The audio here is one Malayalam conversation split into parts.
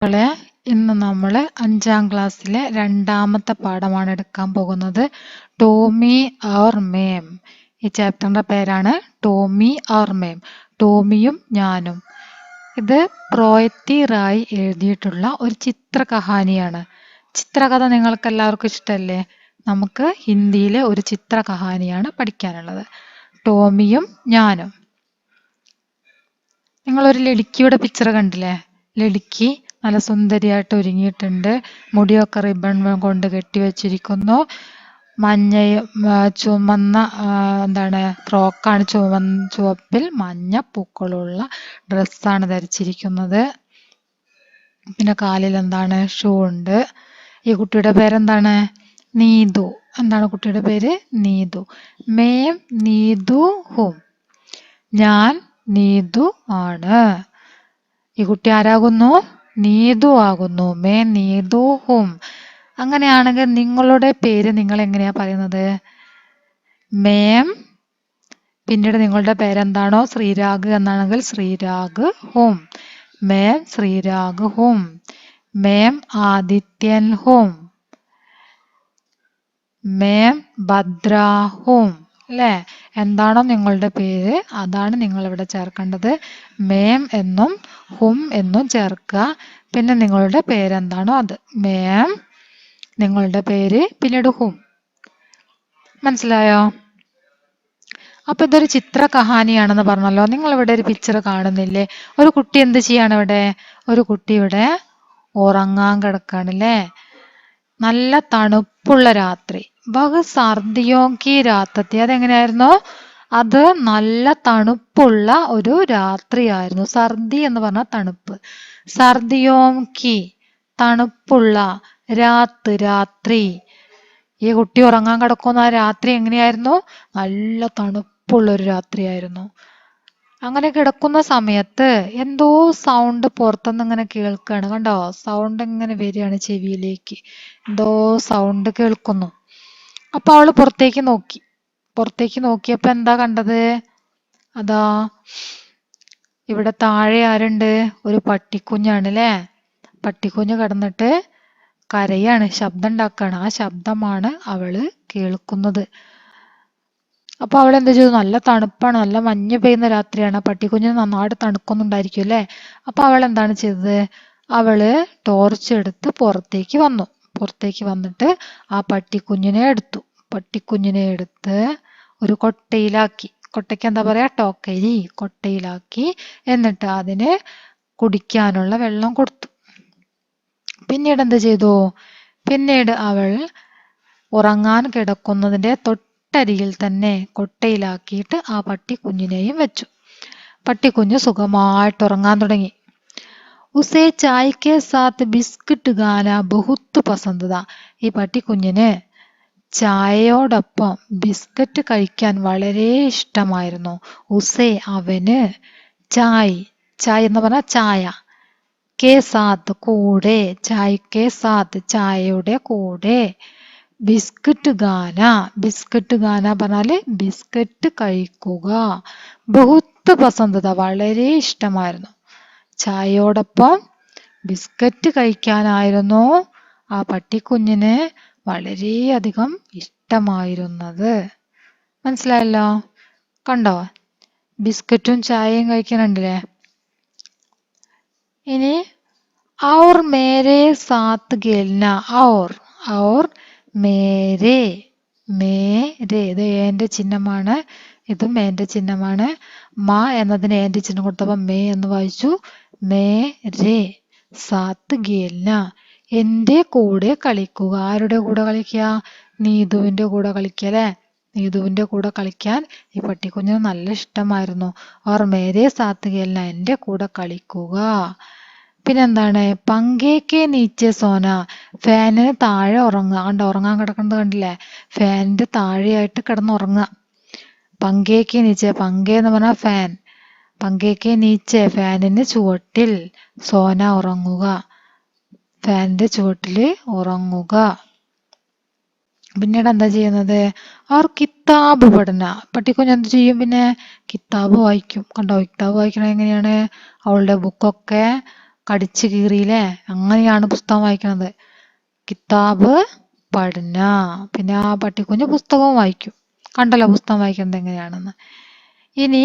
മക്കളെ, ഇന്ന് നമ്മൾ 5ാം ക്ലാസ്സിലെ 2ാമത്തെ പാഠമാണ് എടുക്കാൻ പോകുന്നത്. ടോമി ഓർ മേം. ഈ ചാപ്റ്ററിന്റെ പേരാണ് ടോമി ഓർ മേം, ടോമിയും ഞാനും. ഇത് പ്രോയത്തി റായ് എഴുതിയിട്ടുള്ള ഒരു ചിത്രകഹാനിയാണ്. ചിത്രകഥ നിങ്ങൾക്ക് എല്ലാവർക്കും ഇഷ്ടമല്ലേ? നമുക്ക് ഹിന്ദിയിലെ ഒരു ചിത്രകഹാനിയാണ് പഠിക്കാനുള്ളത്. ടോമിയും ഞാനും. നിങ്ങളൊരു ലഡിക്കിയുടെ പിക്ചർ കണ്ടില്ലേ? ലഡിക്കി നല്ല സുന്ദരിയായിട്ട് ഒരുങ്ങിയിട്ടുണ്ട്. മുടിയൊക്കെ റിബൺ കൊണ്ട് കെട്ടിവെച്ചിരിക്കുന്നു. മഞ്ഞയും ചുമന്ന ഫ്രോക്കാണ്. ചുവപ്പിൽ മഞ്ഞ പൂക്കളുള്ള ഡ്രസ്സാണ് ധരിച്ചിരിക്കുന്നത്. പിന്നെ കാലിൽ ഷൂ ഉണ്ട്. ഈ കുട്ടിയുടെ പേരെന്താണ്? നീതു. എന്താണ് കുട്ടിയുടെ പേര്? നീതു. മേം നീതു ഹും. ഞാൻ നീതു ആണ്. ഈ കുട്ടി ആരാകുന്നു? നീതു ആകുന്നു. മേ നീതു ഹും. അങ്ങനെയാണെങ്കിൽ നിങ്ങളുടെ പേര് നിങ്ങൾ എങ്ങനെയാ പറയുന്നത്? മേം, പിന്നീട് നിങ്ങളുടെ പേരെന്താണോ ശ്രീരാഗ് എന്നാണെങ്കിൽ ശ്രീരാഗ് ഹും. മേം ശ്രീരാഗ് ഹും. മേം ആദിത്യൻ ഹും. മേം ഭദ്ര ഹും. അല്ലേ? എന്താണോ നിങ്ങളുടെ പേര് അതാണ് നിങ്ങൾ ഇവിടെ ചേർക്കേണ്ടത്. മേം എന്നും ഹും എന്നും ചേർക്കുക. പിന്നെ നിങ്ങളുടെ പേരെന്താണോ അത്. മേം നിങ്ങളുടെ പേര്, പിന്നീട് ഹും. മനസ്സിലായോ? അപ്പൊ ഇതൊരു ചിത്ര കഹാനിയാണെന്ന് പറഞ്ഞല്ലോ. നിങ്ങൾ ഇവിടെ ഒരു പിക്ചർ കാണുന്നില്ലേ? ഒരു കുട്ടി എന്ത് ചെയ്യാണ് ഇവിടെ? ഒരു കുട്ടി ഇവിടെ ഉറങ്ങാൻ കിടക്കാണല്ലേ? നല്ല തണുപ്പുള്ള രാത്രി. ബഹു സർദിയോങ്കി രാത്രി. അതെങ്ങനെയായിരുന്നു? അത് നല്ല തണുപ്പുള്ള ഒരു രാത്രിയായിരുന്നു. സർദി എന്ന് പറഞ്ഞാൽ തണുപ്പ്. സർദിയോങ്കി തണുപ്പുള്ള രാത്രി. ഈ കുട്ടി ഉറങ്ങാൻ കിടക്കുന്ന ആ രാത്രി എങ്ങനെയായിരുന്നു? നല്ല തണുപ്പുള്ള ഒരു രാത്രിയായിരുന്നു. അങ്ങനെ കിടക്കുന്ന സമയത്ത് എന്തോ സൗണ്ട് പുറത്തുനിന്ന് ഇങ്ങനെ കേൾക്കുകയാണ്. കണ്ടോ? സൗണ്ട് ഇങ്ങനെ വരികയാണ് ചെവിയിലേക്ക്. എന്തോ സൗണ്ട് കേൾക്കുന്നു. അപ്പൊ അവള് പുറത്തേക്ക് നോക്കി. പുറത്തേക്ക് നോക്കിയപ്പോ എന്താ കണ്ടത്? അതാ ഇവിടെ താഴെ ആരുണ്ട്? ഒരു പട്ടിക്കുഞ്ഞാണ് അല്ലേ? പട്ടിക്കുഞ്ഞ് കിടന്നിട്ട് കരയാണ്, ശബ്ദം ഉണ്ടാക്കുകയാണ്. ആ ശബ്ദമാണ് അവള് കേൾക്കുന്നത്. അപ്പൊ അവൾ എന്ത് ചെയ്തു? നല്ല തണുപ്പാണ്, നല്ല മഞ്ഞ് പെയ്യുന്ന രാത്രിയാണ്. പട്ടിക്കുഞ്ഞിന് നന്നായിട്ട് തണുക്കുന്നുണ്ടായിരിക്കും അല്ലേ? അപ്പൊ അവൾ എന്താണ് ചെയ്തത്? അവള് ടോർച്ച് എടുത്ത് പുറത്തേക്ക് വന്നു. പുറത്തേക്ക് വന്നിട്ട് ആ പട്ടിക്കുഞ്ഞിനെ എടുത്ത് ഒരു കൊട്ടയിലാക്കി. കൊട്ടയ്ക്ക് എന്താ പറയാ? ടോക്കരി. കൊട്ടയിലാക്കി. എന്നിട്ട് അതിന് കുടിക്കാനുള്ള വെള്ളം കൊടുത്തു. പിന്നീട് എന്ത് ചെയ്തു? പിന്നീട് അവൾ ഉറങ്ങാൻ കിടക്കുന്നതിന്റെ തൊട്ടരികിൽ തന്നെ കൊട്ടയിലാക്കിയിട്ട് ആ പട്ടിക്കുഞ്ഞിനെയും വെച്ചു. പട്ടിക്കുഞ്ഞ് സുഖമായിട്ട് ഉറങ്ങാൻ തുടങ്ങി. ഉസേ ചായക്കെ സാത്ത് ബിസ്കിറ്റ് ഖാന ബഹുത്ത് പസന്ത് താ. ഈ പട്ടിക്കുഞ്ഞിന് ചായയോടൊപ്പം ബിസ്ക്കറ്റ് കഴിക്കാൻ വളരെ ഇഷ്ടമായിരുന്നു. ഉസേ അവന്, ചായ് എന്ന് പറഞ്ഞാൽ ചായ, കെ സാത്ത് കൂടെ, ചായക്കെ സാത്ത് ചായയുടെ കൂടെ, ബിസ്ക്കറ്റ് ഗാന പറഞ്ഞാല് ബിസ്ക്കറ്റ് കഴിക്കുക. ബഹുത്ത് പസന്ത് താ വളരെ ഇഷ്ടമായിരുന്നു. ചായയോടൊപ്പം ബിസ്ക്കറ്റ് കഴിക്കാനായിരുന്നു ആ പട്ടിക്കുഞ്ഞിന് വളരെയധികം ഇഷ്ടമായിരുന്നത്. മനസ്സിലായല്ലോ? കണ്ടോ? ബിസ്ക്കറ്റും ചായയും കഴിക്കുന്നുണ്ടല്ലേ? ഇനി ഔർ മേരെ സാത്ത് ഖേൽന. ഔർ മേരെ. ഇത് ഏന്റെ ചിഹ്നമാണ്. ഇതും ഏന്റെ ചിഹ്നമാണ്. മാ എന്നതിന് ഏന്റെ ചിഹ്നം കൊടുത്തപ്പോ മേ എന്ന് വായിച്ചു. മേരെ സാത്ത് ഖേൽന. എന്റെ കൂടെ കളിക്കുക. ആരുടെ കൂടെ കളിക്കുക? നീതുവിന്റെ കൂടെ കളിക്കുക അല്ലെ? നീതുവിന്റെ കൂടെ കളിക്കാൻ ഈ പട്ടിക്കുഞ്ഞിന് നല്ല ഇഷ്ടമായിരുന്നു. ഓർ മേരെ സാത്ത് ഖേൽന, എന്റെ കൂടെ കളിക്കുക. പിന്നെന്താണ്? പങ്കേക്കെ നീച്ചെ സോന. ഫാനിന് താഴെ ഉറങ്ങുക. ഉറങ്ങാൻ കിടക്കുന്നത് കണ്ടില്ലേ? ഫാനിന്റെ താഴെയായിട്ട് കിടന്നുറങ്ങുക. പങ്കേക്കെ നീച്ചെ. പങ്കെ എന്ന് പറഞ്ഞാൽ ഫാൻ. പങ്കേക്കെ നീച്ചെ ഫാനിന് ചുവട്ടിൽ. സോന ഉറങ്ങുക. ഫാനിന്റെ ചുവട്ടില് ഉറങ്ങുക. പിന്നീട് എന്താ ചെയ്യുന്നത്? അവർ കിതാബ് പഠന. പട്ടിക്കുഞ്ഞ് എന്ത് ചെയ്യും? പിന്നെ കിതാബ് വായിക്കും. കണ്ടോ? കിതാബ് വായിക്കണത് എങ്ങനെയാണ്? അവളുടെ ബുക്കൊക്കെ കടിച്ചു കീറിയില്ലേ, അങ്ങനെയാണ് പുസ്തകം വായിക്കുന്നത്. കിതാബ് പഠന. പിന്നെ ആ പട്ടിക്കുഞ്ഞ് പുസ്തകവും വായിക്കും. കണ്ടല്ലോ പുസ്തകം വായിക്കുന്നത് എങ്ങനെയാണെന്ന്. ഇനി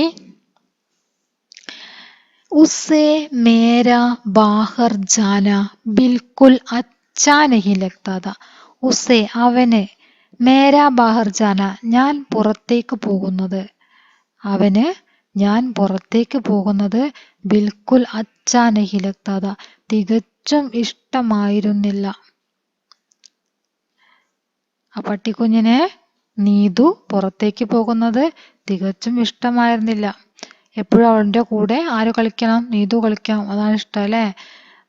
ഉസ്സേ മേരാ ബാഹർ ജാന ബിൽക്കുൽ അച്ഛാ നഹി ലഗ്താ താ. ഉസ്സേ അവന്, മേരാ ബാഹർ ജാന ഞാൻ പുറത്തേക്ക് പോകുന്നത്, അവന് ഞാൻ പുറത്തേക്ക് പോകുന്നത് ബിൽക്കുൽ അച്ഛാ നഹി ലഗ്താ താ തികച്ചും ഇഷ്ടമായിരുന്നില്ല. ആ പട്ടിക്കുഞ്ഞിനെ നീതു പുറത്തേക്ക് പോകുന്നത് തികച്ചും ഇഷ്ടമായിരുന്നില്ല. എപ്പോഴും അവളുടെ കൂടെ ആര് കളിക്കണം? നീതു കളിക്കണം. അതാണ് ഇഷ്ടം അല്ലേ?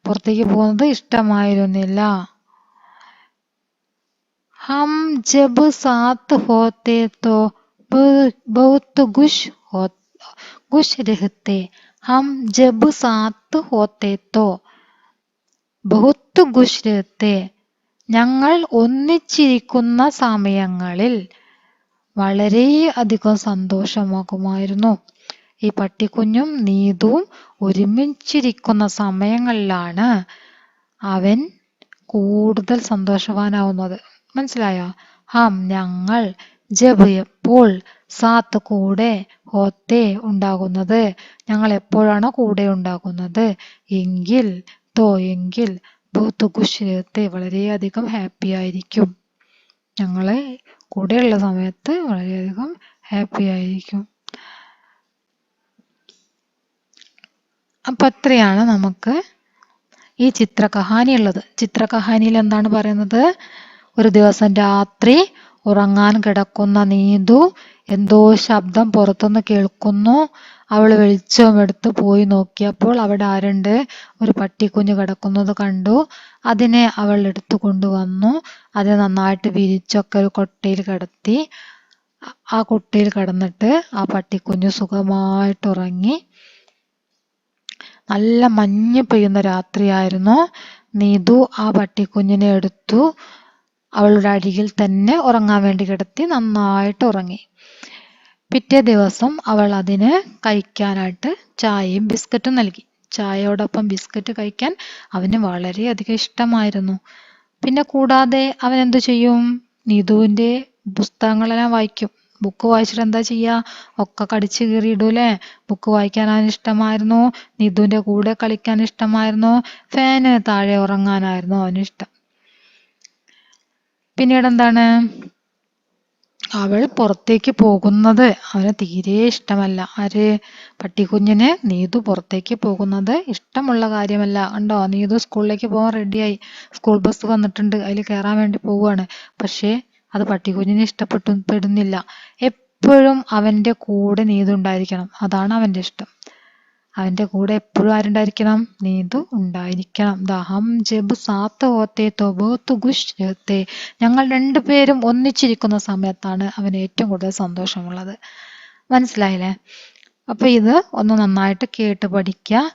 പുറത്തേക്ക് പോകുന്നത് ഇഷ്ടമായിരുന്നില്ല. ഹം ജബ് സാത്ത് ഹോത്തെ തോ ബഹുത് ഖുശ് രഹത്തെ. ഹം ജബ് സാത്ത് ഹോത്തെ തോ ബഹുത് ഖുശ് രഹത്തെ. ഞങ്ങൾ ഒന്നിച്ചിരിക്കുന്ന സമയങ്ങളിൽ വളരെയധികം സന്തോഷമാകുമായിരുന്നു. ഈ പട്ടിക്കുഞ്ഞും നീതുവും ഒരുമിച്ചിരിക്കുന്ന സമയങ്ങളിലാണ് അവൻ കൂടുതൽ സന്തോഷവാനാവുന്നത്. മനസ്സിലായോ? ഹം ഞങ്ങൾ, ജബ് എപ്പോൾ, സാത്ത് കൂടെ, ഹോത്തെ ഉണ്ടാകുന്നത്, ഞങ്ങൾ എപ്പോഴാണോ കൂടെ ഉണ്ടാകുന്നത്, എങ്കിൽ, തോ എങ്കിൽ, ബഹുത് ഖുശ് രഹത്തെ വളരെയധികം ഹാപ്പി ആയിരിക്കും. ഞങ്ങളെ കൂടെയുള്ള സമയത്ത് വളരെയധികം ഹാപ്പി ആയിരിക്കും. അപ്പൊ അത്രയാണ് നമുക്ക് ഈ ചിത്രകഹാനി ഉള്ളത്. ചിത്രകഹാനിയിൽ എന്താണ് പറയുന്നത്? ഒരു ദിവസം രാത്രി ഉറങ്ങാൻ കിടക്കുന്ന നീതു എന്തോ ശബ്ദം പുറത്തുനിന്ന് കേൾക്കുന്നു. അവൾ വെളിച്ചം എടുത്ത് പോയി നോക്കിയപ്പോൾ അവിടെ ആരുണ്ട്? ഒരു പട്ടിക്കുഞ്ഞ് കിടക്കുന്നത് കണ്ടു. അതിനെ അവൾ എടുത്തു കൊണ്ടുവന്നു. അതിനെ നന്നായിട്ട് വിരിച്ചൊക്കെ ഒരു കൊട്ടയിൽ കിടത്തി. ആ കൊട്ടയിൽ കിടന്നിട്ട് ആ പട്ടിക്കുഞ്ഞ് സുഖമായിട്ട് ഉറങ്ങി. നല്ല മഞ്ഞ് പെയ്യുന്ന രാത്രിയായിരുന്നു. നീതു ആ പട്ടിക്കുഞ്ഞിനെ എടുത്തു അവളുടെ അരികിൽ തന്നെ ഉറങ്ങാൻ വേണ്ടി കിടത്തി. നന്നായിട്ട് ഉറങ്ങി. പിറ്റേ ദിവസം അവൾ അതിന് കഴിക്കാനായിട്ട് ചായയും ബിസ്ക്കറ്റും നൽകി. ചായയോടൊപ്പം ബിസ്ക്കറ്റ് കഴിക്കാൻ അവന് വളരെയധികം ഇഷ്ടമായിരുന്നു. പിന്നെ കൂടാതെ അവൻ എന്തു ചെയ്യും? നീതുവിന്റെ പുസ്തകങ്ങളെല്ലാം വായിക്കും. ബുക്ക് വായിച്ചിട്ട് എന്താ ചെയ്യാ? ഒക്കെ കടിച്ചു കീറിയിടൂലേ? ബുക്ക് വായിക്കാൻ അവന് ഇഷ്ടമായിരുന്നു. നീതുവിന്റെ കൂടെ കളിക്കാൻ ഇഷ്ടമായിരുന്നു. ഫാന് താഴെ ഉറങ്ങാനായിരുന്നു അവന് ഇഷ്ടം. പിന്നീട് എന്താണ്? അവൾ പുറത്തേക്ക് പോകുന്നത് അവന് തീരെ ഇഷ്ടമല്ല. ആര്? പട്ടിക്കുഞ്ഞിന് നീതു പുറത്തേക്ക് പോകുന്നത് ഇഷ്ടമുള്ള കാര്യമല്ല. കണ്ടോ? നീതു സ്കൂളിലേക്ക് പോകാൻ റെഡിയായി. സ്കൂൾ ബസ് വന്നിട്ടുണ്ട്. അതിൽ കയറാൻ വേണ്ടി പോവുകയാണ്. പക്ഷേ അത് പട്ടിക്കുഞ്ഞിന് ഇഷ്ടപ്പെടുന്നില്ല. എപ്പോഴും അവന്റെ കൂടെ നീതു ഉണ്ടായിരിക്കണം. അതാണ് അവന്റെ ഇഷ്ടം. അവന്റെ കൂടെ എപ്പോഴും ആരുണ്ടായിരിക്കണം? നീതു ഉണ്ടായിരിക്കണം. ഹം ജബ് സാത്ത് ഹോത്തെ തോ ബഹുത് ഖുശ് രഹത്തെ. ഞങ്ങൾ രണ്ടുപേരും ഒന്നിച്ചിരിക്കുന്ന സമയത്താണ് അവന് ഏറ്റവും കൂടുതൽ സന്തോഷമുള്ളത്. മനസ്സിലായില്ലേ? അപ്പൊ ഇത് ഒന്ന് നന്നായിട്ട് കേട്ട് പഠിക്കുക.